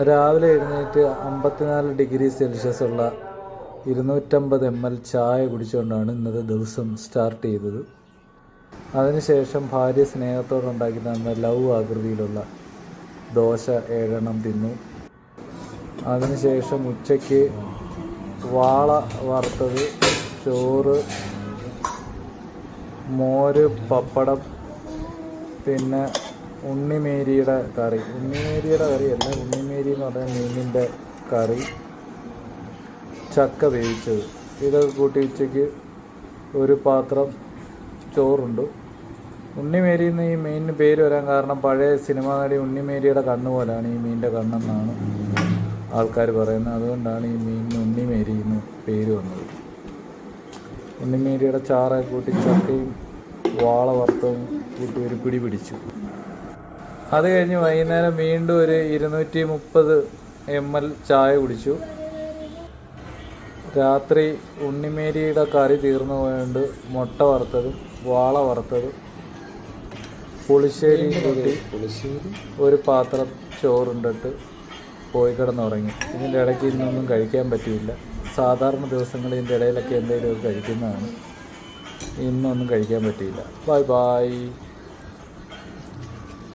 രാവിലെ എഴുന്നേറ്റ് 54 degree Celsius ഉള്ള 250 ml ചായ കുടിച്ചുകൊണ്ടാണ് ഇന്നത്തെ ദിവസം സ്റ്റാർട്ട് ചെയ്തത്. അതിനുശേഷം ഭാര്യ സ്നേഹത്തോടെ ഉണ്ടാക്കി തന്ന ലവ് ആകൃതിയിലുള്ള ദോശ 7 എണ്ണം തിന്നു. അതിനുശേഷം ഉച്ചയ്ക്ക് വാള വറുത്തത്, ചോറ്, മോര്, പപ്പടം, പിന്നെ ഉണ്ണിമേരിയുടെ കറി അല്ല, ഉണ്ണിമേരി എന്ന് പറഞ്ഞാൽ മീനിൻ്റെ കറി, ചക്ക വേവിച്ചത്, ഇതൊക്കെ കൂട്ടി ഉച്ചയ്ക്ക് ഒരു പാത്രം ചോറുണ്ട്. ഉണ്ണിമേരി എന്ന് ഈ മീനിന് പേര് വരാൻ കാരണം പഴയ സിനിമാ നടി ഉണ്ണിമേരിയുടെ കണ്ണ് പോലെയാണ് ഈ മീനിൻ്റെ കണ്ണെന്നാണ് ആൾക്കാർ പറയുന്നത്. അതുകൊണ്ടാണ് ഈ മീനിന് ഉണ്ണിമേരി എന്ന് പേര് വന്നത്. ഉണ്ണിമേരിയുടെ ചാറൊക്കെ കൂട്ടി ചക്കയും വാള വറുത്തതും കൂട്ടി ഒരു പിടി പിടിച്ചു. അത് കഴിഞ്ഞ് വൈകുന്നേരം വീണ്ടും ഒരു 230 ml ചായ കുടിച്ചു. രാത്രി ഉണ്ണിമേരിയുടെ കറി തീർന്നു പോയതുകൊണ്ട് മുട്ട വറുത്തതും വാള വറുത്തതും പുളിശ്ശേരിയും കൂട്ടി ഒരു പാത്രം ചോറുണ്ടിട്ട് പോയി കിടന്നുറങ്ങി. ഇതിൻ്റെ ഇടയ്ക്ക് ഇന്നൊന്നും കഴിക്കാൻ പറ്റിയില്ല. സാധാരണ ദിവസങ്ങളിൽ ഇതിൻ്റെ ഇടയിലൊക്കെ എന്തെങ്കിലുമൊക്കെ കഴിക്കുന്നതാണ്. ഇന്നൊന്നും കഴിക്കാൻ പറ്റിയില്ല. ബൈ.